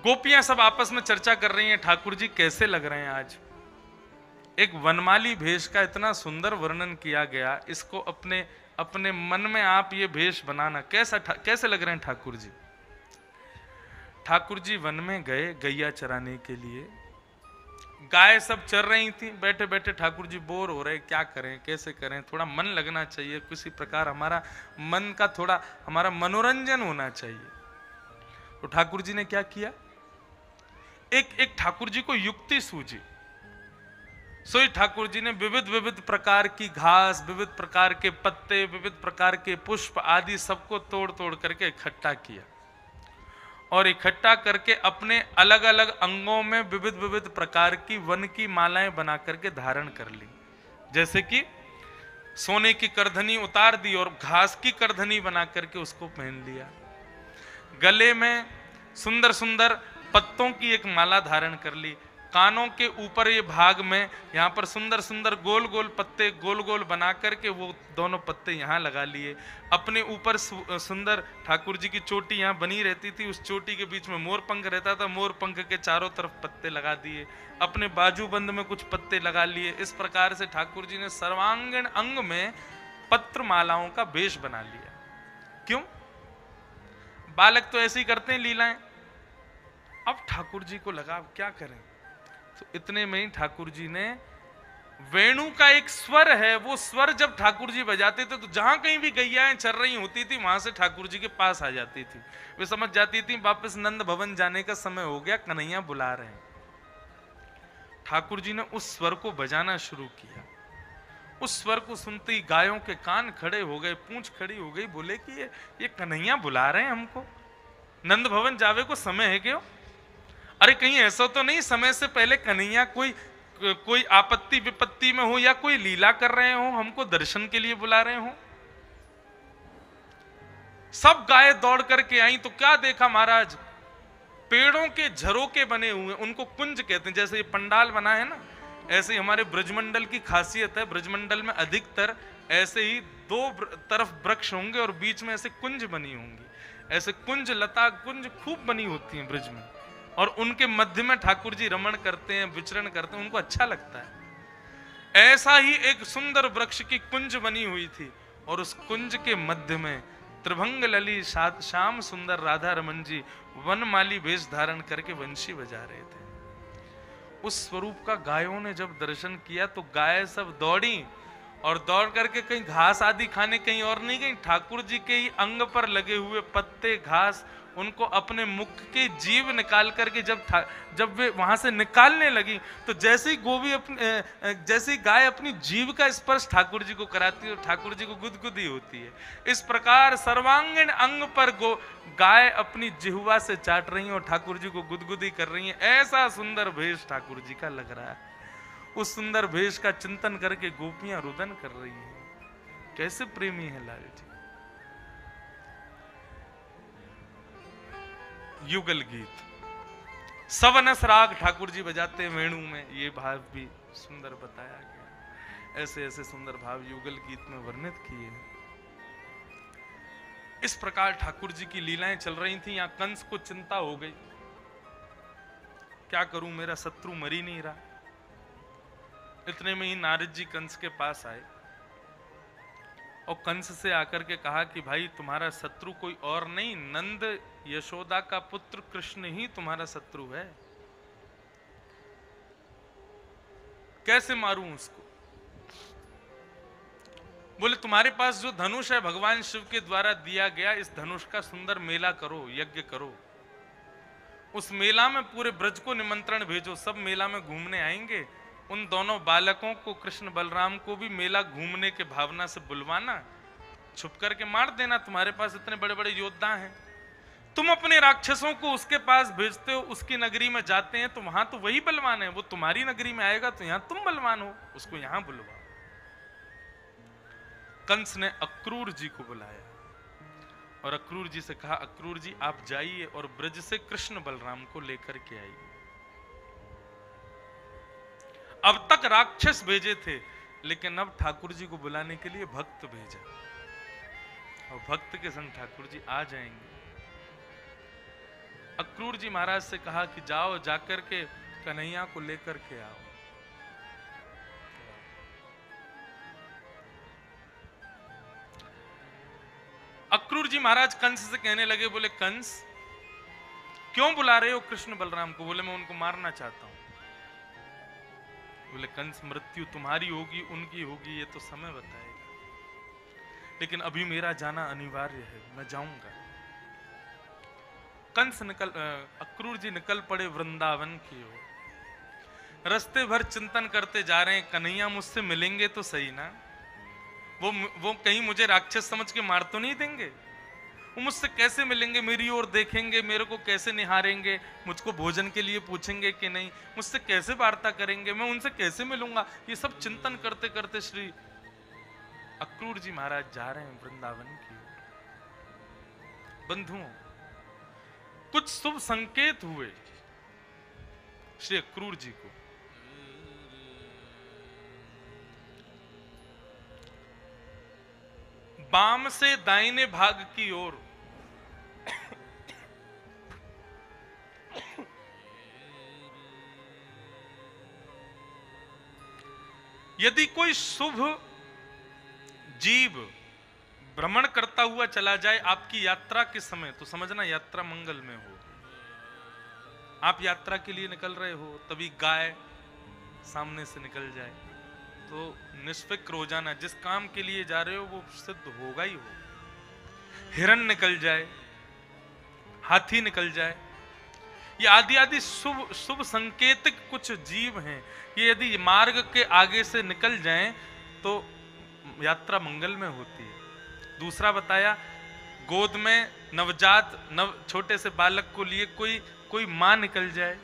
गोपियां सब आपस में चर्चा कर रही हैं, ठाकुर जी कैसे लग रहे हैं आज। एक वनमाली भेष का इतना सुंदर वर्णन किया गया, इसको अपने अपने मन में आप ये भेष बनाना, कैसे लग रहे हैं ठाकुर जी। ठाकुर जी वन में गए गैया चराने के लिए, गाय सब चर रही थी, बैठे बैठे ठाकुर जी बोर हो रहे, क्या करें कैसे करें, थोड़ा मन लगना चाहिए, किसी प्रकार हमारा मन का थोड़ा हमारा मनोरंजन होना चाहिए। तो ठाकुर जी ने क्या किया, एक ठाकुर जी को युक्ति सूझी। सोई ठाकुर जी ने विविध विविध प्रकार की घास, विविध प्रकार के पत्ते, विविध प्रकार के पुष्प आदि सबको तोड़ तोड़ करके इकट्ठा किया और इकट्ठा करके अपने अलग अलग अंगों में विविध विविध प्रकार की वन की मालाएं बना करके धारण कर ली। जैसे कि सोने की करधनी उतार दी और घास की करधनी बना करके उसको पहन लिया। गले में सुंदर सुंदर पत्तों की एक माला धारण कर ली। कानों के ऊपर ये भाग में यहाँ पर सुंदर सुंदर गोल गोल पत्ते गोल गोल बना करके वो दोनों पत्ते यहाँ लगा लिए। अपने ऊपर सुंदर ठाकुर जी की चोटी यहाँ बनी रहती थी, उस चोटी के बीच में मोर पंख रहता था, मोर पंख के चारों तरफ पत्ते लगा दिए। अपने बाजूबंद में कुछ पत्ते लगा लिए। इस प्रकार से ठाकुर जी ने सर्वांगीण अंग में पत्र मालाओं का वेश बना लिया। क्यों? बालक तो ऐसे ही करते हैं लीलाएं। अब ठाकुर जी को लगा अब क्या करें, तो इतने में ही ठाकुर जी ने वेणु का एक स्वर है, वो स्वर जब ठाकुर जी बजाते थे तो जहां कहीं भी गैयाएं चल रही होती थी वहां से ठाकुर जी के पास आ जाती थी। वे समझ जाती थी वापस नंद भवन जाने का समय हो गया, कन्हैया बुला रहे हैं। ठाकुर जी ने उस स्वर को बजाना शुरू किया। उस स्वर को सुनते ही गायों के कान खड़े हो गए, पूंछ खड़ी हो गई, बोले कि ये कन्हैया बुला रहे हैं हमको, नंद भवन जावे को समय है क्यों? अरे कहीं ऐसा तो नहीं समय से पहले कन्हैया कोई आपत्ति विपत्ति में हो या कोई लीला कर रहे हो, हमको दर्शन के लिए बुला रहे हो? सब गाय दौड़ करके आई तो क्या देखा महाराज, पेड़ों के झरोके बने हुए, उनको कुंज कहते हैं। जैसे ये पंडाल बना है ना, ऐसे ही हमारे ब्रजमंडल की खासियत है, ब्रजमंडल में अधिकतर ऐसे ही दो तरफ वृक्ष होंगे और बीच में ऐसे कुंज बनी होंगी। ऐसे कुंज लता कुंज खूब बनी होती है ब्रज में, और उनके मध्य में ठाकुर जी रमण करते हैं, विचरण करते हैं, उनको अच्छा लगता है। ऐसा ही एक सुंदर वृक्ष की कुंज बनी हुई थी और उस कुंज के मध्य में त्रिभंग लली श्याम सुंदर राधा रमन जी वनमाली वेश धारण करके वंशी बजा रहे थे। उस स्वरूप का गायों ने जब दर्शन किया तो गाय सब दौड़ी और दौड़ करके कहीं घास आदि खाने कहीं और नहीं गई, ठाकुर जी के ही अंग पर लगे हुए पत्ते घास उनको अपने मुख के जीव निकाल करके जब वे वहां से निकालने लगी तो जैसे ही जैसे गाय अपनी जीव का स्पर्श ठाकुर जी को कराती है, ठाकुर जी को गुदगुदी होती है। इस प्रकार सर्वांगीण अंग पर गाय अपनी जिह्वा से चाट रही है और ठाकुर जी को गुदगुदी कर रही है। ऐसा सुंदर भेष ठाकुर जी का लग रहा है। उस सुंदर भेष का चिंतन करके गोपियां रुदन कर रही हैं। कैसे प्रेमी है लाल जी। युगल गीत, सवनस राग ठाकुर जी बजाते वेणु में, ये भाव भी सुंदर बताया गया। ऐसे ऐसे सुंदर भाव युगल गीत में वर्णित किए हैं। इस प्रकार ठाकुर जी की लीलाएं चल रही थी। यहां कंस को चिंता हो गई, क्या करूं, मेरा शत्रु मर ही नहीं रहा। इतने में ही नारद जी कंस के पास आए और कंस से आकर के कहा कि भाई तुम्हारा शत्रु कोई और नहीं, नंद यशोदा का पुत्र कृष्ण ही तुम्हारा शत्रु है, कैसे मारूं उसको? बोले तुम्हारे पास जो धनुष है भगवान शिव के द्वारा दिया गया, इस धनुष का सुंदर मेला करो, यज्ञ करो। उस मेला में पूरे ब्रज को निमंत्रण भेजो, सब मेला में घूमने आएंगे। उन दोनों बालकों को, कृष्ण बलराम को भी मेला घूमने के भावना से बुलवाना, छुप करके मार देना। तुम्हारे पास इतने बड़े बड़े योद्धा हैं, तुम अपने राक्षसों को उसके पास भेजते हो, उसकी नगरी में जाते हैं तो वहां तो वही बलवान है, वो तुम्हारी नगरी में आएगा तो यहां तुम बलवान हो, उसको यहां बुलवाओ। कंस ने अक्रूर जी को बुलाया और अक्रूर जी से कहा, अक्रूर जी आप जाइए और ब्रज से कृष्ण बलराम को लेकर के आइए। अब तक राक्षस भेजे थे, लेकिन अब ठाकुर जी को बुलाने के लिए भक्त भेजा और भक्त के संग ठाकुर जी आ जाएंगे। अक्रूर जी महाराज से कहा कि जाओ, जाकर के कन्हैया को लेकर के आओ। अक्रूर जी महाराज कंस से कहने लगे, बोले कंस क्यों बुला रहे हो कृष्ण बलराम को? बोले मैं उनको मारना चाहता हूं। बोले कंस मृत्यु तुम्हारी होगी उनकी होगी ये तो समय बताएगा, लेकिन अभी मेरा जाना अनिवार्य है, मैं जाऊंगा। अक्रूर जी निकल पड़े वृंदावन की ओर। रास्ते भर चिंतन करते जा रहे हैं, कन्हैया मुझसे मिलेंगे तो सही ना, वो कहीं मुझे राक्षस समझ के मार तो नहीं देंगे? वो मुझसे कैसे मिलेंगे? मेरी ओर देखेंगे, मेरे को कैसे निहारेंगे, मुझको भोजन के लिए पूछेंगे कि नहीं, मुझसे कैसे वार्ता करेंगे, मैं उनसे कैसे मिलूंगा? ये सब चिंतन करते करते श्री अक्रूर जी महाराज जा रहे हैं वृंदावन की ओर। बंधुओं, कुछ शुभ संकेत हुए श्री अक्रूर जी को। बाम से दाहिने भाग की ओर यदि कोई शुभ जीव भ्रमण करता हुआ चला जाए आपकी यात्रा के समय, तो समझना यात्रा मंगल में हो। आप यात्रा के लिए निकल रहे हो, तभी गाय सामने से निकल जाए तो निष्फिक्र हो जाना, जिस काम के लिए जा रहे हो वो सिद्ध होगा ही हो। हिरण निकल जाए, हाथी निकल जाए, ये आदि आदि शुभ शुभ संकेतिक कुछ जीव हैं, ये यदि मार्ग के आगे से निकल जाएं तो यात्रा मंगल में होती है। दूसरा बताया, गोद में नवजात छोटे से बालक को लिए कोई मां निकल जाए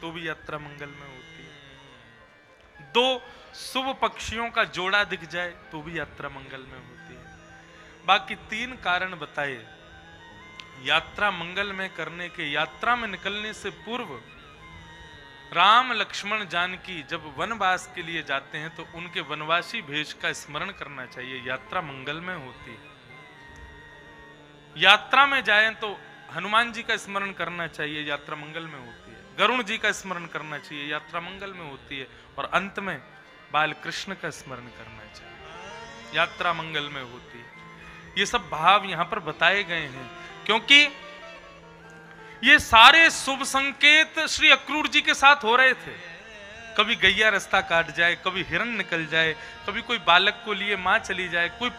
तो भी यात्रा मंगल में होती है। दो शुभ पक्षियों का जोड़ा दिख जाए तो भी यात्रा मंगल में होती है। बाकी तीन कारण बताए यात्रा मंगल में करने के। यात्रा में निकलने से पूर्व राम लक्ष्मण जानकी जब वनवास के लिए जाते हैं तो उनके वनवासी भेष का स्मरण करना चाहिए, यात्रा मंगल में होती है। यात्रा में जाएं तो हनुमान जी का स्मरण करना चाहिए, यात्रा मंगल में होती है। गरुण जी का स्मरण करना चाहिए, यात्रा मंगल में होती है। और अंत में बाल कृष्ण का स्मरण करना चाहिए, यात्रा मंगल में होती है। ये सब भाव यहां पर बताए गए हैं क्योंकि ये सारे शुभ संकेत श्री अक्रूर जी के साथ हो रहे थे। कभी गैया रास्ता काट जाए, कभी हिरण निकल जाए, कभी कोई बालक को लिए मां चली जाए, कोई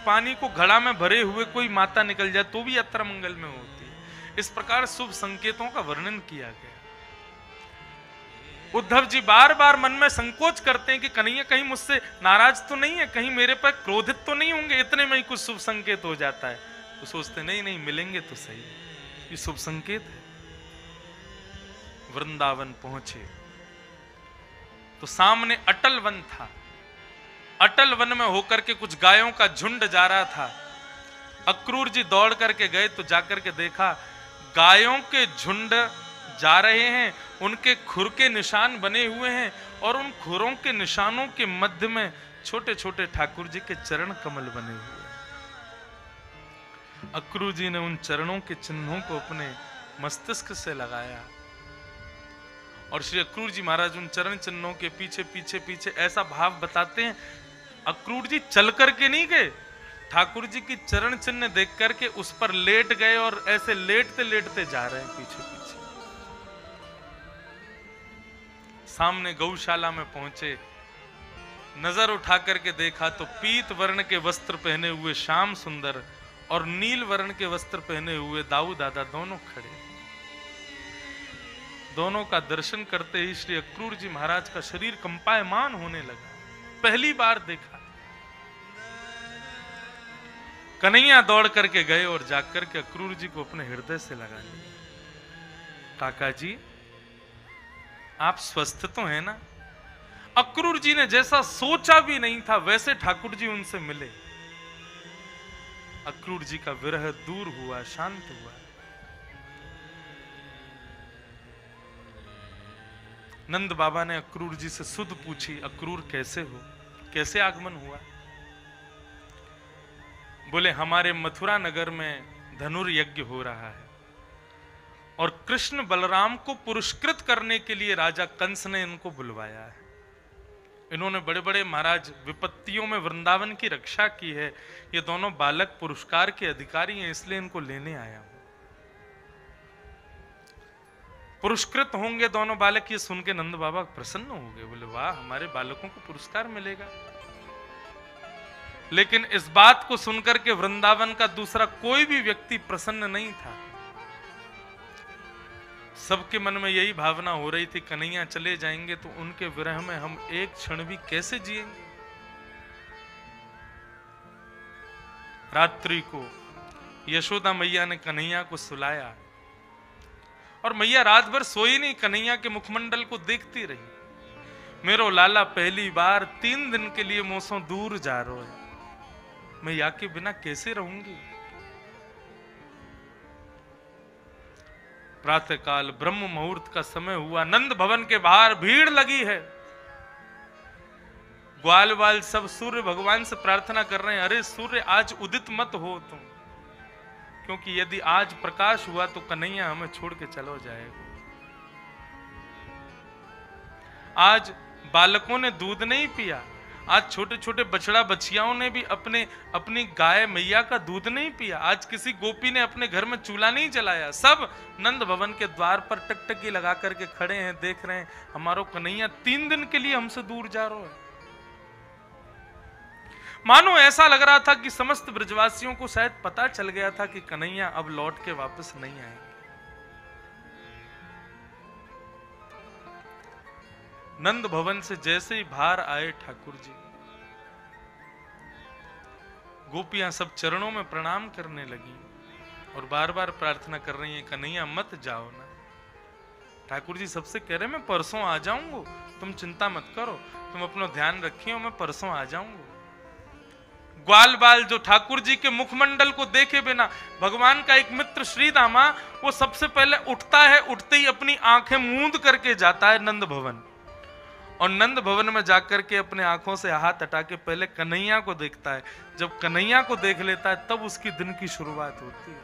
पानी को घड़ा में भरे हुए कोई माता निकल जाए तो भी यात्रा मंगल में होती है। इस प्रकार शुभ संकेतों का वर्णन किया गया। उद्धव जी बार बार मन में संकोच करते हैं कि कन्हैया कहीं मुझसे नाराज तो नहीं है, कहीं मेरे पर क्रोधित तो नहीं होंगे, इतने में ही कुछ शुभ संकेत हो जाता है। तो सोचते नहीं मिलेंगे तो सही, ये शुभ संकेत है। वृंदावन पहुंचे तो सामने अटल वन था। अटल वन में होकर के कुछ गायों का झुंड जा रहा था। अक्रूर जी दौड़ करके गए तो जाकर के देखा गायों के झुंड जा रहे हैं, उनके खुर के निशान बने हुए हैं और उन खुरों के निशानों के मध्य में छोटे छोटे ठाकुर जी के चरण कमल बने हुए हैं। अक्रूर जी ने उन चरणों के चिन्हों को अपने मस्तिष्क से लगाया और श्री अक्रूर जी महाराज उन चरण चिन्हों के पीछे पीछे पीछे ऐसा भाव बताते हैं, अक्रूर जी चल करके नहीं गए, ठाकुर जी की चरण चिन्ह देख करके उस पर लेट गए और ऐसे लेटते लेटते जा रहे हैं पीछे पीछे। सामने गौशाला में पहुंचे, नजर उठा करके देखा तो पीत वर्ण के वस्त्र पहने हुए श्याम सुंदर और नील वर्ण के वस्त्र पहने हुए दाऊ दादा दोनों खड़े। दोनों का दर्शन करते ही श्री अक्रूर जी महाराज का शरीर कंपायमान होने लगा। पहली बार देखा। कन्हैया दौड़ करके गए और जाकर के अक्रूर जी को अपने हृदय से लगा लिया। काका जी आप स्वस्थ तो हैं ना? अक्रूर जी ने जैसा सोचा भी नहीं था वैसे ठाकुर जी उनसे मिले। अक्रूर जी का विरह दूर हुआ, शांत हुआ। नंद बाबा ने अक्रूर जी से सुध पूछी, अक्रूर कैसे हो, कैसे आगमन हुआ? बोले हमारे मथुरा नगर में धनुर्यज्ञ हो रहा है, और कृष्ण बलराम को पुरस्कृत करने के लिए राजा कंस ने इनको बुलवाया है। इन्होंने बड़े बड़े महाराज विपत्तियों में वृंदावन की रक्षा की है। ये दोनों बालक पुरस्कार के अधिकारी हैं, इसलिए इनको लेने आया हूं। पुरस्कृत होंगे दोनों बालक, ये सुन के नंद बाबा प्रसन्न हो गए, बोले वाह हमारे बालकों को पुरस्कार मिलेगा। लेकिन इस बात को सुनकर के वृंदावन का दूसरा कोई भी व्यक्ति प्रसन्न नहीं था। सबके मन में यही भावना हो रही थी, कन्हैया चले जाएंगे तो उनके विरह में हम एक क्षण भी कैसे जिएंगे। रात्रि को यशोदा मैया ने कन्हैया को सुलाया और मैया रात भर सोई नहीं, कन्हैया के मुखमंडल को देखती रही। मेरो लाला पहली बार 3 दिन के लिए मोसों दूर जा रो है, मैं या के बिना कैसे रहूंगी। प्रातःकाल ब्रह्म मुहूर्त का समय हुआ, नंद भवन के बाहर भीड़ लगी है। ग्वाल वाल सब सूर्य भगवान से प्रार्थना कर रहे हैं, अरे सूर्य आज उदित मत हो तुम, क्योंकि यदि आज प्रकाश हुआ तो कन्हैया हमें छोड़ के चलो जाएगा। आज बालकों ने दूध नहीं पिया, आज छोटे छोटे बछड़ा बछियाओं ने भी अपनी गाय मैया का दूध नहीं पिया, आज किसी गोपी ने अपने घर में चूल्हा नहीं जलाया। सब नंद भवन के द्वार पर टकटकी लगा करके खड़े हैं, देख रहे हैं हमारो कन्हैया 3 दिन के लिए हमसे दूर जा रहा है। मानो ऐसा लग रहा था कि समस्त ब्रजवासियों को शायद पता चल गया था कि कन्हैया अब लौट के वापस नहीं आएंगे। नंद भवन से जैसे ही बाहर आए ठाकुर जी, गोपियां सब चरणों में प्रणाम करने लगी और बार बार प्रार्थना कर रही हैं, कन्हैया मत जाओ ना। ठाकुर जी सबसे कह रहे मैं परसों आ जाऊंगा, तुम चिंता मत करो, तुम अपना ध्यान रखियो, मैं परसों आ जाऊंगा। ग्वाल बाल जो ठाकुर जी के मुखमंडल को देखे बिना, भगवान का एक मित्र श्रीदामा वो सबसे पहले उठता है, उठते ही अपनी आंखें मूंद करके जाता है नंद भवन, और नंद भवन में जाकर के अपने आंखों से हाथ हटा के पहले कन्हैया को देखता है। जब कन्हैया को देख लेता है तब उसकी दिन की शुरुआत होती है।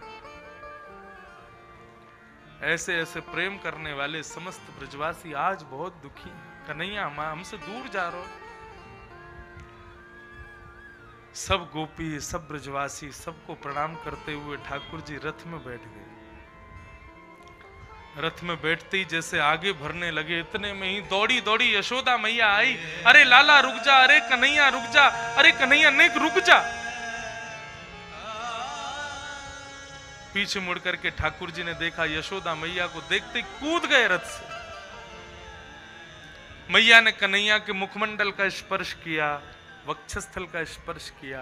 ऐसे ऐसे प्रेम करने वाले समस्त ब्रजवासी आज बहुत दुखी हैं, कन्हैया हमसे दूर जा रहे हो। सब गोपी सब ब्रजवासी सबको प्रणाम करते हुए ठाकुर जी रथ में बैठ गए। रथ में बैठते ही जैसे आगे भरने लगे, इतने में ही दौड़ी दौड़ी यशोदा मैया आई, अरे लाला रुक जा, अरे कन्हैया रुक जा, अरे कन्हैया नेक रुक जा। पीछे मुड़ करके ठाकुर जी ने देखा, यशोदा मैया को देखते कूद गए रथ से। मैया ने कन्हैया के मुखमंडल का स्पर्श किया, वक्षस्थल का स्पर्श किया,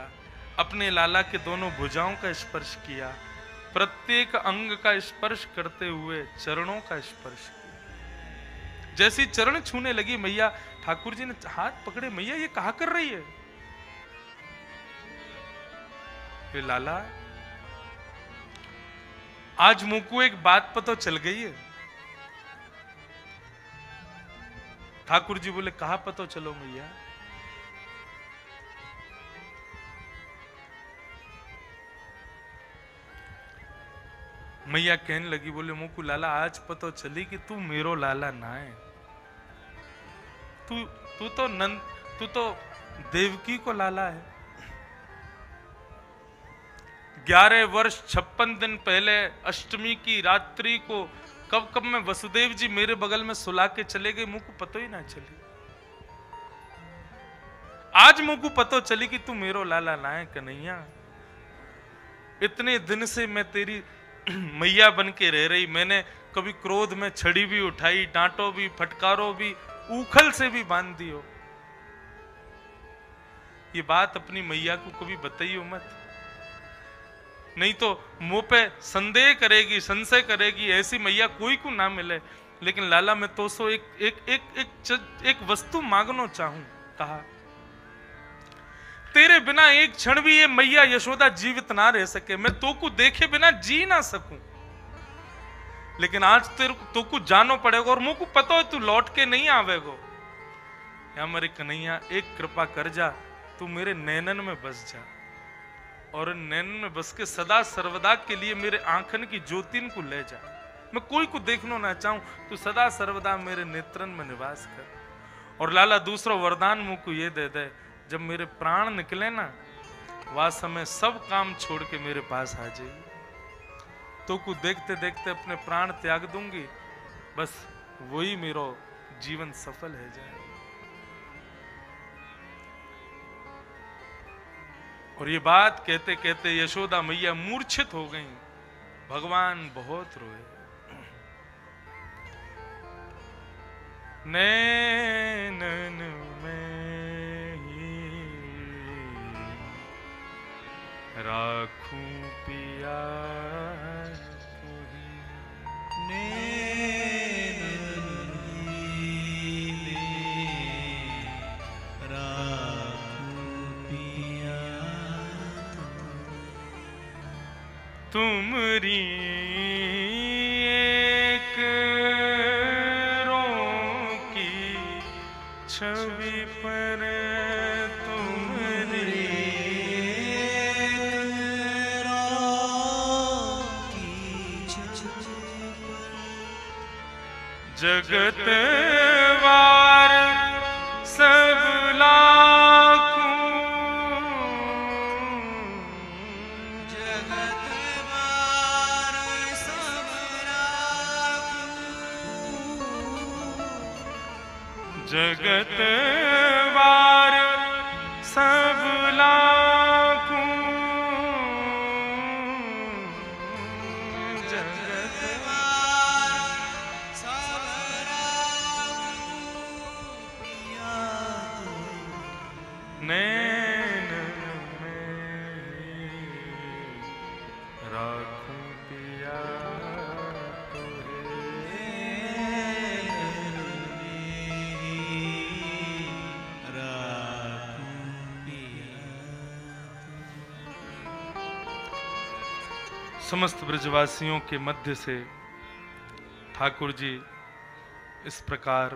अपने लाला के दोनों भुजाओं का स्पर्श किया, प्रत्येक अंग का स्पर्श करते हुए चरणों का स्पर्श किया। जैसी चरण छूने लगी मैया, ठाकुर जी ने हाथ पकड़े, मैया ये कहा कर रही है? ये लाला आज मुंह को एक बात पता चल गई है। ठाकुर जी बोले कहा पता चलो मैया? मैया कहने लगी, बोले मुकु लाला आज पता चली कि तू मेरो लाला ना है, तू तो देवकी को लाला है। 11 वर्ष 56 दिन पहले अष्टमी की रात्रि को कब मैं वसुदेव जी मेरे बगल में सुला के चले गए, मुझको पता ही ना चली। आज मुझको पता चली कि तू मेरो लाला ना है कन्हैया। इतने दिन से मैं तेरी मैया बन के रह रही, मैंने कभी क्रोध में छड़ी भी उठाई, डांटो भी, फटकारो भी, उखल से भी बांध दियो। ये बात अपनी मैया को कभी बताइयो मत, नहीं तो मुंह पे संदेह करेगी, संशय करेगी। ऐसी मैया कोई को ना मिले। लेकिन लाला मैं तो सो एक वस्तु मांगनो चाहूं। कहा तेरे बिना एक क्षण भी ये मैया यशोदा जीवित ना रह सके, मैं तो को देखे बिना जी ना सकूं। लेकिन आज तेरे तो को जानो पड़ेगा और मुझको पता है तू लौट के नहीं आवेगो। या मेरे कन्हैया एक कृपा कर जा, तू मेरे नैनन में बस जा और नैनन में बस के सदा सर्वदा के लिए मेरे आंखन की ज्योतिन को ले जा। मैं कोई को देखना ना चाहूं, तू सदा सर्वदा मेरे नेत्रन में निवास कर। और लाला दूसरा वरदान मुझ को ये दे दे, जब मेरे प्राण निकले ना, वह समय सब काम छोड़ के मेरे पास आ जाइए, तो को देखते देखते अपने प्राण त्याग दूंगी, बस वही मेरा जीवन सफल है जाए। और ये बात कहते कहते यशोदा मैया मूर्छित हो गईं। भगवान बहुत रोए। नैनन में ही राखूं पिया तुही, नैनन में राखूं पिया तुमरी एक छवि पर तुमरी जगत वार सब लाखों, जगत वार सब लाखों, जगत वार सब लाखों, जगत वार सब लाखों, नैन में राखूं पिया समस्त ब्रजवासियों के मध्य से ठाकुर जी इस प्रकार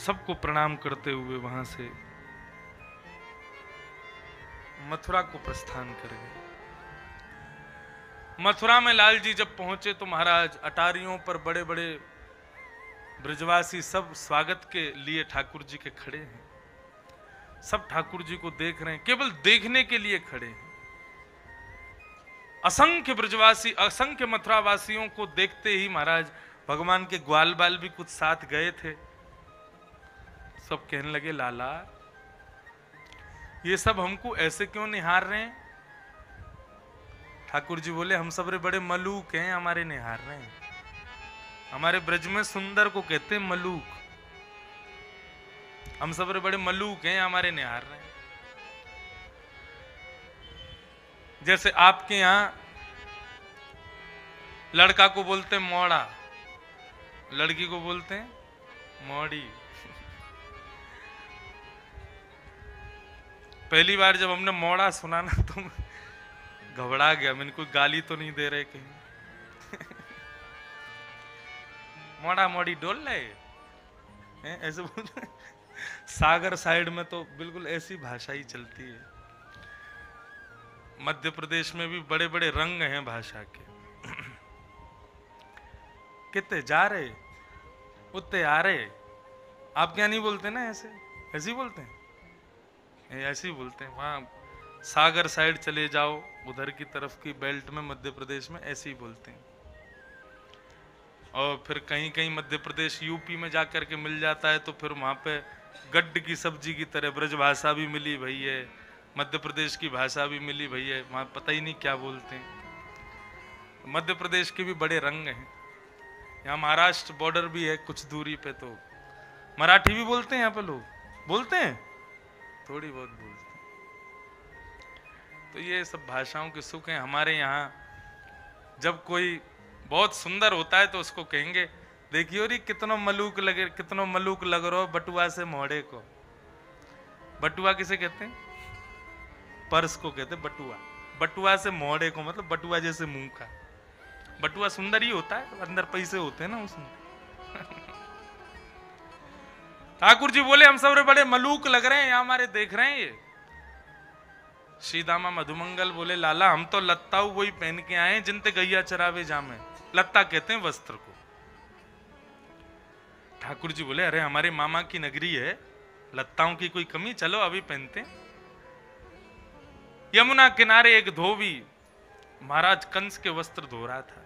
सबको प्रणाम करते हुए वहां से मथुरा को प्रस्थान कर गए। मथुरा में लाल जी जब पहुंचे तो महाराज अटारियों पर बड़े बड़े ब्रजवासी सब स्वागत के लिए ठाकुर जी के खड़े हैं। सब ठाकुर जी को देख रहे हैं, केवल देखने के लिए खड़े हैं। असंख्य ब्रजवासी, असंख्य मथुरावासियों को देखते ही महाराज भगवान के ग्वाल बाल भी कुछ साथ गए थे। सब कहने लगे, लाला ये सब हमको ऐसे क्यों निहार रहे हैं? ठाकुर जी बोले, हम सब बड़े मलूक हैं, हमारे निहार रहे हैं। हमारे ब्रज में सुंदर को कहते हैं मलूक। हम सब बड़े मलूक हैं, हमारे निहार रहे हैं। जैसे आपके यहां लड़का को बोलते हैं मोड़ा, लड़की को बोलते हैं मोड़ी। पहली बार जब हमने मोड़ा सुना ना तो घबरा गया, मैंने कोई गाली तो नहीं दे रहे कहीं। मोड़ा मोड़ी डोल रहे ऐसे बोलते। सागर साइड में तो बिल्कुल ऐसी भाषा ही चलती है। मध्य प्रदेश में भी बड़े बड़े रंग हैं भाषा के। कितने जा रहे उतने आ रहे। आप क्या नहीं बोलते ना ऐसे? ऐसे ही बोलते हैं, ऐसे ही बोलते हैं। वहां सागर साइड चले जाओ, उधर की तरफ की बेल्ट में मध्य प्रदेश में ऐसे ही बोलते हैं। और फिर कहीं कहीं मध्य प्रदेश यूपी में जाकर के मिल जाता है तो फिर वहां पे गड्ढ की सब्जी की तरह ब्रज भाषा भी मिली भई है, मध्य प्रदेश की भाषा भी मिली भई है। वहां पता ही नहीं क्या बोलते हैं। मध्य प्रदेश के भी बड़े रंग हैं। यहाँ महाराष्ट्र बॉर्डर भी है कुछ दूरी पे, तो मराठी भी बोलते हैं यहाँ पे लोग, बोलते हैं थोड़ी बहुत बोलते हैं। तो ये सब भाषाओं के सुख हैं। हमारे यहाँ जब कोई बहुत सुंदर होता है तो उसको कहेंगे, देखियो रे कितना मलूक लगे, कितना मलूक लग रहा हो बटुआ से मोड़े को। बटुआ किसे कहते हैं? पर्स को कहते हैं बटुआ। बटुआ से मोड़े को मतलब बटुआ जैसे मुंह का। बटुआ सुंदर ही होता है, अंदर पैसे होते हैं ना उसमें। ठाकुर जी बोले, हम सब बड़े मलूक लग रहे हैं, यहाँ हमारे देख रहे हैं ये। श्री दामा मधुमंगल बोले, लाला हम तो लत्ताऊ वही पहन के आए जिनते गैया चरावे जामे। लत्ता कहते हैं वस्त्र को। ठाकुर जी बोले, अरे हमारे मामा की नगरी है, लत्ताओं की कोई कमी, चलो अभी पहनते हैं। यमुना किनारे एक धोबी महाराज कंस के वस्त्र धो रहा था।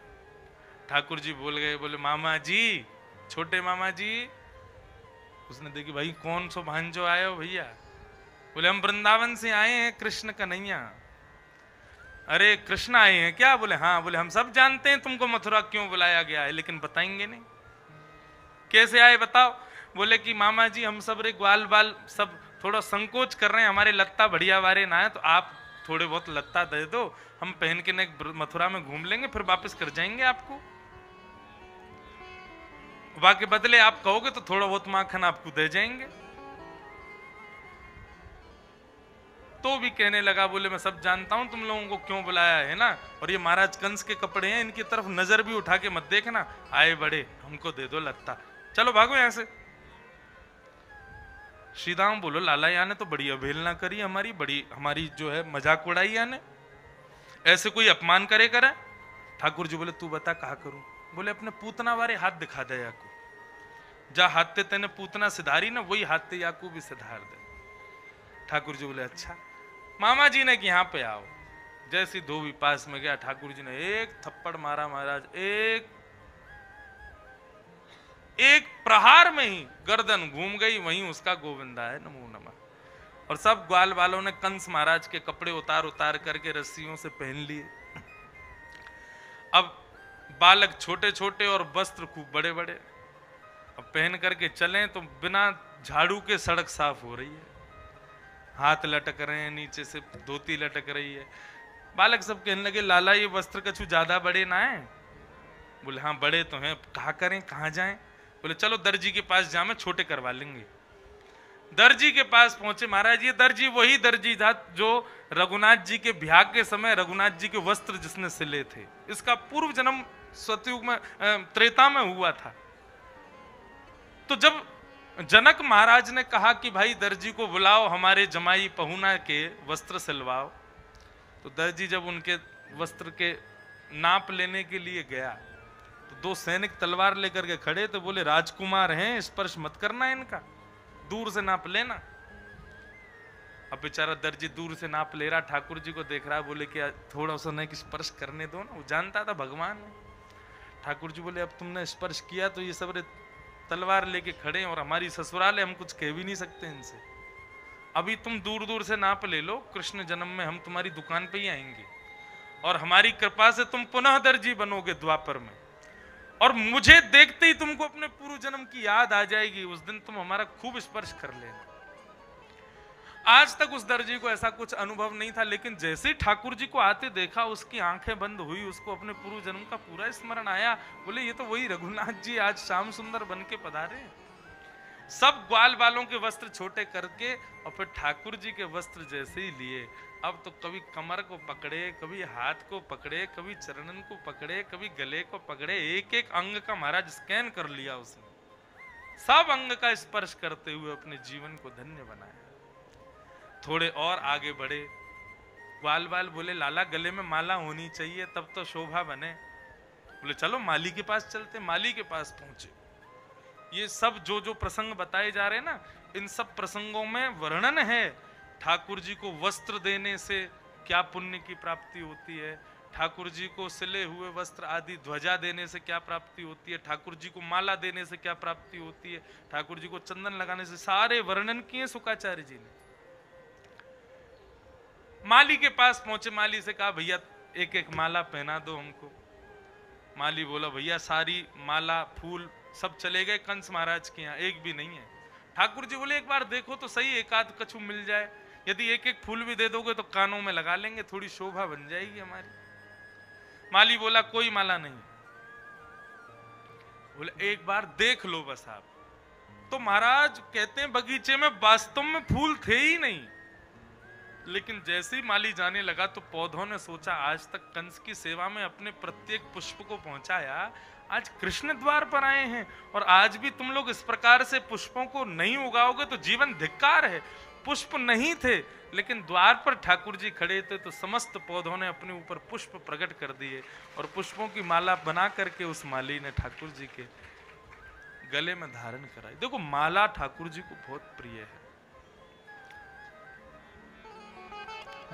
ठाकुर जी बोल गए, बोले मामा जी, छोटे मामा जी। उसने देखी, भाई कौन सो भांजो आए हो भैया? बोले हम वृंदावन से आए हैं, कृष्ण कन्हैया। अरे कृष्ण आए हैं क्या? बोले हाँ। बोले हम सब जानते हैं तुमको मथुरा क्यों बुलाया गया है, लेकिन बताएंगे नहीं। कैसे आए बताओ? बोले कि मामा जी हम सब रे ग्वाल बाल सब थोड़ा संकोच कर रहे हैं, हमारे लत्ता बढ़िया वारे ना है, तो आप थोड़े बहुत लत्ता दे दो, हम पहन के मथुरा में घूम लेंगे, फिर वापस कर जाएंगे आपको। बाकी बदले आप कहोगे तो थोड़ा बहुत माखन आपको दे जाएंगे। तो भी कहने लगा, बोले मैं सब जानता हूं तुम लोगों को क्यों बुलाया है ना, और ये महाराज कंस के कपड़े हैं, इनकी तरफ नजर भी उठा के मत देखना, आए बड़े, हमको दे दो लत्ता, चलो भागो यहां से। श्रीदाम बोलो, लाला याने तो बड़ी अवहेलना करी हमारी, बड़ी हमारी जो है मजाक उड़ाई याने, ऐसे कोई अपमान करे करे। ठाकुर जी बोले, तू बता कहा करूं? बोले अपने पूतना वारे हाथ दिखा दे याकू, जा हाथ तेने पूतना सिधारी ना, वही हाथ ते याकू भी सिधार दे। ठाकुर जी बोले अच्छा। मामा जी ने कि यहाँ पे आओ। जैसी धोबी पास में गया, ठाकुर जी ने एक थप्पड़ मारा महाराज, एक प्रहार में ही गर्दन घूम गई, वहीं उसका गोविंदा है नमो नमः। और सब ग्वाल वालों ने कंस महाराज के कपड़े उतार उतार करके रस्सियों से पहन लिए। अब बालक छोटे छोटे और वस्त्र खूब बड़े बड़े, अब पहन करके चलें तो बिना झाड़ू के सड़क साफ हो रही है, हाथ लटक रहे हैं, नीचे से धोती लटक रही है। बालक सब कहने लगे, लाला ये वस्त्र कछु ज्यादा बड़े ना है? बोले हाँ बड़े तो हैं, कहा करें, कहाँ जाएं? बोले चलो दर्जी के पास जा, मैं छोटे करवा लेंगे। दर्जी के पास पहुंचे महाराज। ये दर्जी वही दर्जी था जो रघुनाथ जी के ब्याह के समय रघुनाथ जी के वस्त्र जिसने सिले थे। इसका पूर्व जन्म सतयुग में त्रेता में हुआ था। तो जब जनक महाराज ने कहा कि भाई दर्जी को बुलाओ, हमारे जमाई पहुना के वस्त्र सिलवाओ, तो दर्जी जब उनके वस्त्र के नाप लेने के लिए गया तो दो सैनिक तलवार लेकर के खड़े, तो बोले राजकुमार हैं, स्पर्श मत करना इनका, दूर से नाप लेना। अब बेचारा दर्जी दूर से नाप ले रहा, ठाकुर जी को देख रहा, बोले कि थोड़ा सा नहीं स्पर्श करने दो ना, वो जानता था भगवान है। ठाकुर जी बोले अब तुमने स्पर्श किया तो ये सब तलवार लेके खड़े हैं और हमारी ससुराल है, हम कुछ कह भी नहीं सकते इनसे। अभी तुम दूर दूर से नाप ले लो, कृष्ण जन्म में हम तुम्हारी दुकान पे ही आएंगे और हमारी कृपा से तुम पुनः दर्जी बनोगे द्वापर में, और मुझे देखते ही तुमको अपने पूर्व जन्म की याद आ जाएगी, उस दिन तुम हमारा खूब स्पर्श कर लेना। आज तक उस दर्जी को ऐसा कुछ अनुभव नहीं था, लेकिन जैसे ही ठाकुर जी को आते देखा, उसकी आंखें बंद हुई, उसको अपने पूर्व जन्म का पूरा स्मरण आया। बोले ये तो वही रघुनाथ जी आज श्याम सुंदर बन के पधारे। सब ग्वाल वालों के वस्त्र छोटे करके और फिर ठाकुर जी के वस्त्र जैसे ही लिए, अब तो कभी कमर को पकड़े, कभी हाथ को पकड़े, कभी चरणन को पकड़े, कभी गले को पकड़े, एक एक अंग का महाराज स्कैन कर लिया उसने, सब अंग का स्पर्श करते हुए अपने जीवन को धन्य बनाया। थोड़े और आगे बढ़े, ग्वाल वाल बोले लाला गले में माला होनी चाहिए तब तो शोभा बने। बोले चलो माली के पास चलते। माली के पास पहुंचे। ये सब जो जो प्रसंग बताए जा रहे हैं ना, इन सब प्रसंगों में वर्णन है ठाकुर जी को वस्त्र देने से क्या पुण्य की प्राप्ति होती है, ठाकुर जी को सिले हुए वस्त्र आदि ध्वजा देने से क्या प्राप्ति होती है, ठाकुर जी को माला देने से क्या प्राप्ति होती है, ठाकुर जी को चंदन लगाने से, सारे वर्णन किए शुकाचार्य जी ने। माली के पास पहुंचे, माली से कहा भैया एक एक माला पहना दो हमको। माली बोला भैया सारी माला फूल सब चले गए कंस महाराज के यहाँ, एक भी नहीं है। ठाकुर जी बोले एक बार देखो तो सही, एक आध कछु मिल जाए, यदि एक एक फूल भी दे दोगे तो कानों में लगा लेंगे, थोड़ी शोभा बन जाएगी हमारी। माली बोला कोई माला नहीं। बोले एक बार देख लो बस आप। तो महाराज कहते हैं बगीचे में वास्तव में फूल थे ही नहीं, लेकिन जैसे ही माली जाने लगा तो पौधों ने सोचा आज तक कंस की सेवा में अपने प्रत्येक पुष्प को पहुंचाया, आज कृष्ण द्वार पर आए हैं और आज भी तुम लोग इस प्रकार से पुष्पों को नहीं उगाओगे तो जीवन धिक्कार है। पुष्प नहीं थे, लेकिन द्वार पर ठाकुर जी खड़े थे तो समस्त पौधों ने अपने ऊपर पुष्प प्रकट कर दिए और पुष्पों की माला बना करके उस माली ने ठाकुर जी के गले में धारण कराई। देखो माला ठाकुर जी को बहुत प्रिय है,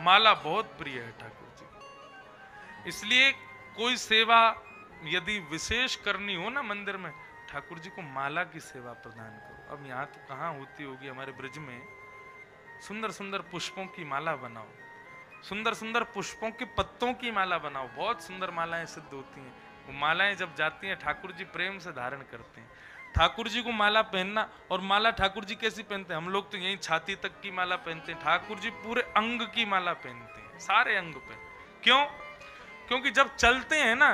माला बहुत प्रिय है ठाकुर जी को। इसलिए कोई सेवा यदि विशेष करनी हो ना मंदिर में, ठाकुर जी को माला की सेवा प्रदान करो। अब यहाँ तो कहाँ होती होगी, हमारे ब्रज में सुंदर सुंदर पुष्पों की माला बनाओ, सुंदर सुंदर पुष्पों के पत्तों की माला बनाओ, बहुत सुंदर मालाएं सिद्ध होती हैं। वो मालाएं जब जाती हैं ठाकुर जी प्रेम से धारण करते हैं। ठाकुर जी को माला पहनना, और माला ठाकुर जी कैसी पहनते हैं, हम लोग तो यही छाती तक की माला पहनते हैं, ठाकुर जी पूरे अंग की माला पहनते हैं, सारे अंग पे। क्यों? क्योंकि जब चलते हैं ना,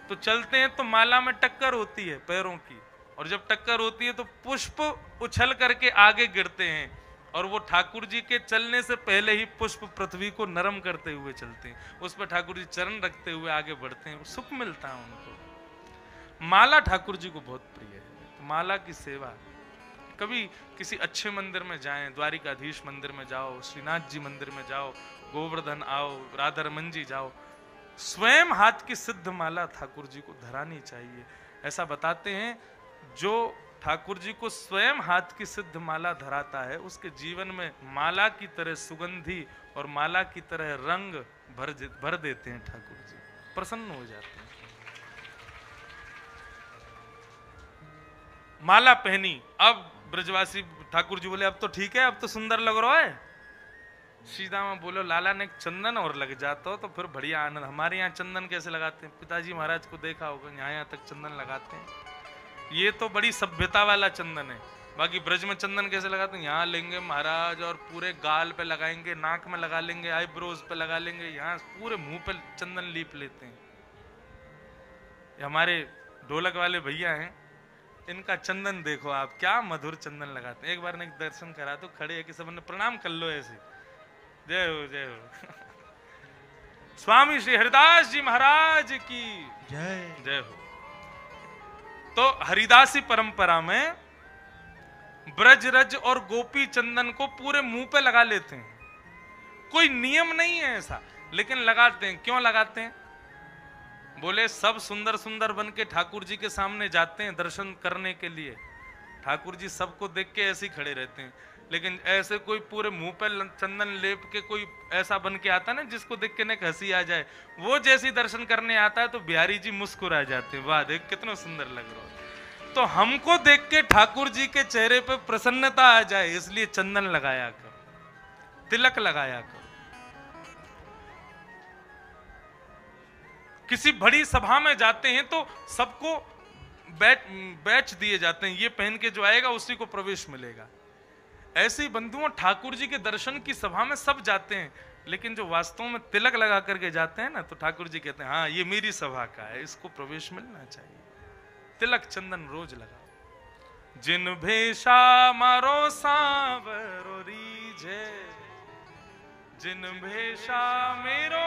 तो चलते हैं तो माला में टक्कर होती है पैरों की, और जब टक्कर होती है तो पुष्प उछल करके आगे गिरते हैं, और वो ठाकुर जी के चलने से पहले ही पुष्प पृथ्वी को नरम करते हुए चलते हैं, उस पर ठाकुर जी चरण रखते हुए आगे बढ़ते हैं, सुख मिलता है उनको। माला ठाकुर जी को बहुत प्रिय है, तो माला की सेवा। कभी किसी अच्छे मंदिर में जाएं, द्वारिकाधीश मंदिर में जाओ, श्रीनाथ जी मंदिर में जाओ, गोवर्धन आओ, राधा रमन जी जाओ, स्वयं हाथ की सिद्ध माला ठाकुर जी को धरानी चाहिए। ऐसा बताते हैं जो ठाकुर जी को स्वयं हाथ की सिद्ध माला धराता है, उसके जीवन में माला की तरह सुगंधी और माला की तरह रंग भर देते हैं ठाकुर जी, प्रसन्न हो जाते हैं। माला पहनी, अब ब्रजवासी ठाकुर जी बोले अब तो ठीक है, अब तो सुंदर लग रहा है। सीधा में बोलो लाला ने चंदन और लग जाता हो तो फिर बढ़िया आनंद। हमारे यहाँ चंदन कैसे लगाते हैं, पिताजी महाराज को देखा होगा, यहाँ तक चंदन लगाते हैं, ये तो बड़ी सभ्यता वाला चंदन है। बाकी ब्रज में चंदन कैसे लगाते हैं, यहाँ लेंगे महाराज और पूरे गाल पे लगाएंगे, नाक में लगा लेंगे, आईब्रोज पे लगा लेंगे, यहाँ पूरे मुंह पे चंदन लीप लेते हैं। हमारे ढोलक वाले भैया हैं, इनका चंदन देखो आप, क्या मधुर चंदन लगाते हैं। एक बार ने दर्शन करा तो खड़े है कि सबने प्रणाम कर लो ऐसे, जय हो जय हो। स्वामी श्री हरिदास जी महाराज की जय जय हो। तो हरिदासी परंपरा में ब्रज रज और गोपी चंदन को पूरे मुंह पे लगा लेते हैं, कोई नियम नहीं है ऐसा, लेकिन लगाते हैं। क्यों लगाते हैं? बोले सब सुंदर सुंदर बन के ठाकुर जी के सामने जाते हैं दर्शन करने के लिए, ठाकुर जी सबको देख के ऐसे ही खड़े रहते हैं, लेकिन ऐसे कोई पूरे मुंह पे चंदन लेप के कोई ऐसा बन के आता ना जिसको देख के न हंसी आ जाए, वो जैसी दर्शन करने आता है तो बिहारी जी मुस्कुरा जाते हैं, वाह देख कितना सुंदर लग रहा है। तो हमको देख के ठाकुर जी के चेहरे पे प्रसन्नता आ जाए, इसलिए चंदन लगाया करो, तिलक लगाया करो। किसी बड़ी सभा में जाते हैं तो सबको बैच दिए जाते हैं, ये पहन के जो आएगा उसी को प्रवेश मिलेगा। ऐसे ही बंधुओं ठाकुर जी के दर्शन की सभा में सब जाते हैं, लेकिन जो वास्तव में तिलक लगा करके जाते हैं ना, तो ठाकुर जी कहते हैं हाँ ये मेरी सभा का है, इसको प्रवेश मिलना चाहिए। तिलक चंदन रोज लगाओ। जिन भेषा मारो सांवरो रीझे, जिन भेषा मेरो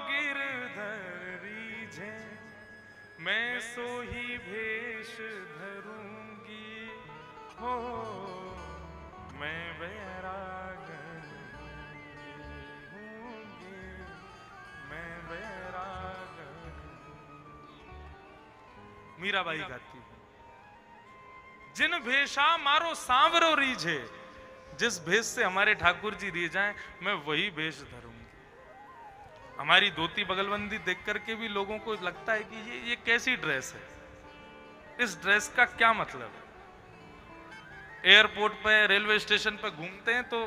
गिरधर रीझे, मैं सो ही भेष धरूंगी हो, मैं बैरागन हूंगी, मैं बैरागन। मीराबाई गाती है, जिन भेषा मारो सांवरो रीझे, जिस भेष से हमारे ठाकुर जी रीझाएं मैं वही भेष धरूंगी। हमारी धोती बगलबंदी देख करके भी लोगों को लगता है कि ये कैसी ड्रेस है, इस ड्रेस का क्या मतलब है। एयरपोर्ट पे रेलवे स्टेशन पे घूमते हैं तो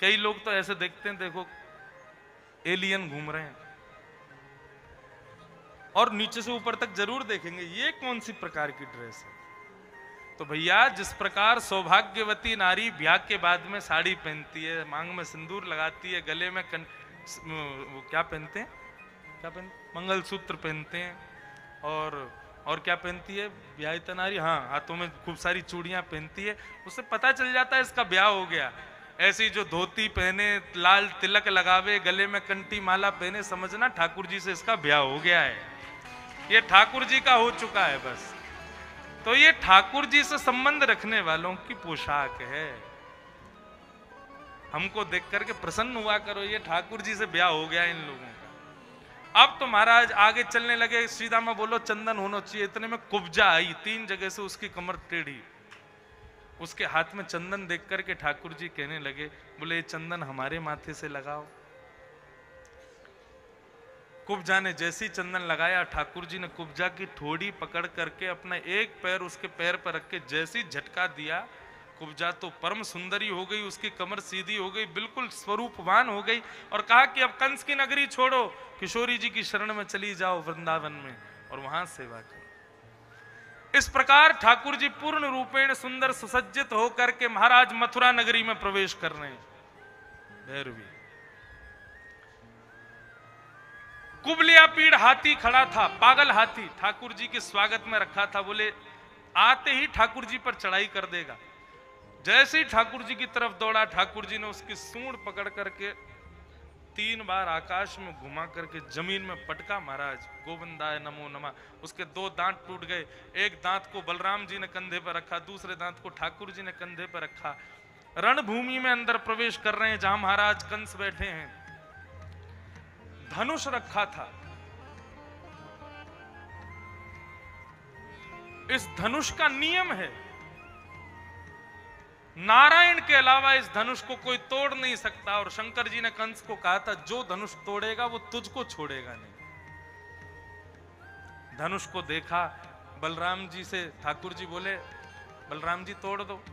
कई लोग तो ऐसे देखते हैं, देखो एलियन घूम रहे हैं, और नीचे से ऊपर तक जरूर देखेंगे ये कौन सी प्रकार की ड्रेस है। तो भैया जिस प्रकार सौभाग्यवती नारी ब्याह के बाद में साड़ी पहनती है, मांग में सिंदूर लगाती है, गले में वो क्या पहनते हैं, क्या पहनते, मंगलसूत्र पहनते हैं, और क्या पहनती है ब्याहिता नारी, हाँ हाथों में खूब सारी चूड़ियां पहनती है, उससे पता चल जाता है इसका ब्याह हो गया। ऐसी जो धोती पहने, लाल तिलक लगावे, गले में कंठी माला पहने, समझना ठाकुर जी से इसका ब्याह हो गया है, ये ठाकुर जी का हो चुका है बस। तो ये ठाकुर जी से संबंध रखने वालों की पोशाक है। हमको देख करके प्रसन्न हुआ करो, ये ठाकुर जी से ब्याह हो गया इन लोगों का। अब तो महाराज आगे चलने लगे, सीधा में बोलो चंदन होना चाहिए। इतने में कुब्जा आई, 3 जगह से उसकी कमर टेढ़ी, उसके हाथ में चंदन देख करके ठाकुर जी कहने लगे, बोले ये चंदन हमारे माथे से लगाओ। कुब्जा ने जैसी चंदन लगाया, ठाकुर जी ने कुब्जा की ठोड़ी पकड़ करके अपना एक पैर उसके पैर पर रख के जैसी झटका दिया, कुब्जा तो परम सुंदरी हो गई, उसकी कमर सीधी हो गई, बिल्कुल स्वरूपवान हो गई। और कहा कि अब कंस की नगरी छोड़ो, किशोरी जी की शरण में चली जाओ वृंदावन में और वहां सेवा करो। इस प्रकार ठाकुर जी पूर्ण रूपेण सुंदर सुसज्जित होकर के महाराज मथुरा नगरी में प्रवेश कर रहे हैं। भैरवी कुबलिया पीड़ हाथी खड़ा था, पागल हाथी, ठाकुर जी के स्वागत में रखा था। बोले आते ही ठाकुर जी पर चढ़ाई कर देगा। जैसे ही ठाकुर जी की तरफ दौड़ा, ठाकुर जी ने उसकी सूंड पकड़ करके 3 बार आकाश में घुमा करके जमीन में पटका। महाराज गोविंदाय नमो नमः। उसके 2 दांत टूट गए। एक दांत को बलराम जी ने कंधे पर रखा, दूसरे दांत को ठाकुर जी ने कंधे पर रखा। रणभूमि में अंदर प्रवेश कर रहे हैं जहां महाराज कंस बैठे हैं। धनुष रखा था। इस धनुष का नियम है, नारायण के अलावा इस धनुष को कोई तोड़ नहीं सकता। और शंकर जी ने कंस को कहा था, जो धनुष तोड़ेगा वो तुझको छोड़ेगा नहीं। धनुष को देखा बलराम जी से, ठाकुर जी बोले बलराम जी तोड़ दो।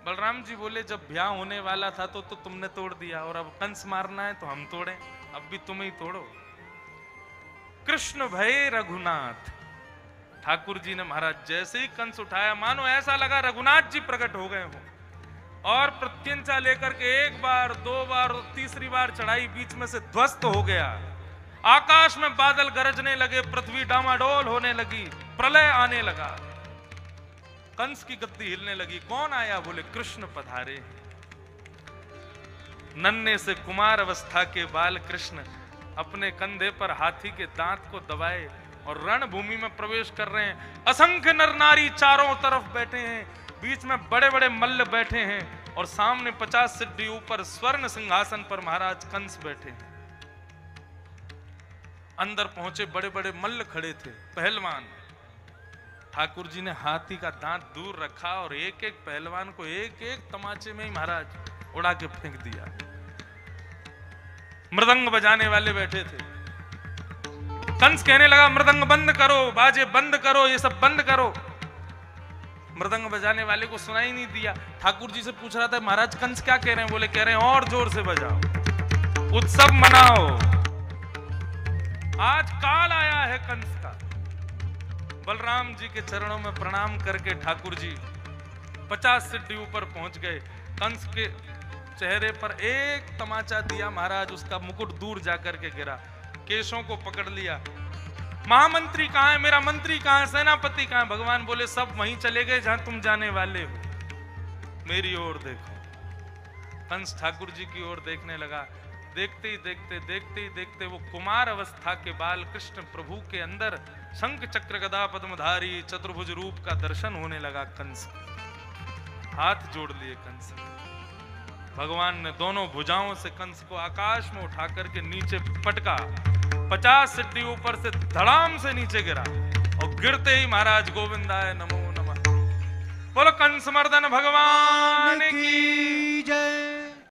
बलराम जी बोले जब ब्याह होने वाला था तो तुमने तोड़ दिया, और अब कंस मारना है तो हम तोड़ें, अब भी तुम ही तोड़ो। कृष्ण भय रघुनाथ। ठाकुर जी ने महाराज जैसे ही कंस उठाया, मानो ऐसा लगा रघुनाथ जी प्रकट हो गए हो। और प्रत्यंचा लेकर के 1 बार 2 बार 3री बार चढ़ाई बीच में से ध्वस्त हो गया। आकाश में बादल गरजने लगे, पृथ्वी डामाडोल होने लगी, प्रलय आने लगा, कंस की गद्दी हिलने लगी। कौन आया? बोले कृष्ण पधारे। नन्हे से कुमार अवस्था के बाल कृष्ण अपने कंधे पर हाथी के दांत को दबाए और रणभूमि में प्रवेश कर रहे हैं। असंख्य नर नारी चारों तरफ बैठे हैं, बीच में बड़े बड़े मल्ल बैठे हैं, और सामने 50 सिद्धि ऊपर स्वर्ण सिंहासन पर महाराज कंस बैठे हैं। अंदर पहुंचे बड़े बड़े मल्ल खड़े थे, पहलवान। ठाकुर जी ने हाथी का दांत दूर रखा और एक एक पहलवान को एक एक तमाचे में ही महाराज उड़ा के फेंक दिया। मृदंग बजाने वाले बैठे थे। कंस कहने लगा मृदंग बंद करो, बाजे बंद करो, ये सब बंद करो। मृदंग बजाने वाले को सुनाई नहीं दिया। ठाकुर जी से पूछ रहा था महाराज कंस क्या कह रहे हैं? बोले कह रहे हैं और जोर से बजाओ, उत्सव मनाओ, आज काल आया है कंस का। बलराम जी के चरणों में प्रणाम करके ठाकुर जी 50 सिद्धि ऊपर पहुंच गए। कंस के चेहरे पर एक तमाचा दिया महाराज, उसका मुकुट दूर जाकर के गिरा। केशों को पकड़ लिया। महामंत्री कहां है? मेरा मंत्री कहां है? सेनापति कहां है? भगवान बोले सब वहीं चले गए जहां तुम जाने वाले हो, मेरी ओर देखो। कंस ठाकुर जी की ओर देखने लगा। देखते ही देखते वो कुमार अवस्था के बाल कृष्ण प्रभु के अंदर शंख चक्र गदा पद्मधारी चतुर्भुज रूप का दर्शन होने लगा। कंस हाथ जोड़ लिए कंस। भगवान ने दोनों भुजाओं से कंस को आकाश में उठा करके नीचे पटका। 50 सिद्धि ऊपर से धड़ाम से नीचे गिरा और गिरते ही महाराज गोविंदाय नमो नमः। बोलो कंस मर्दन भगवान की जय।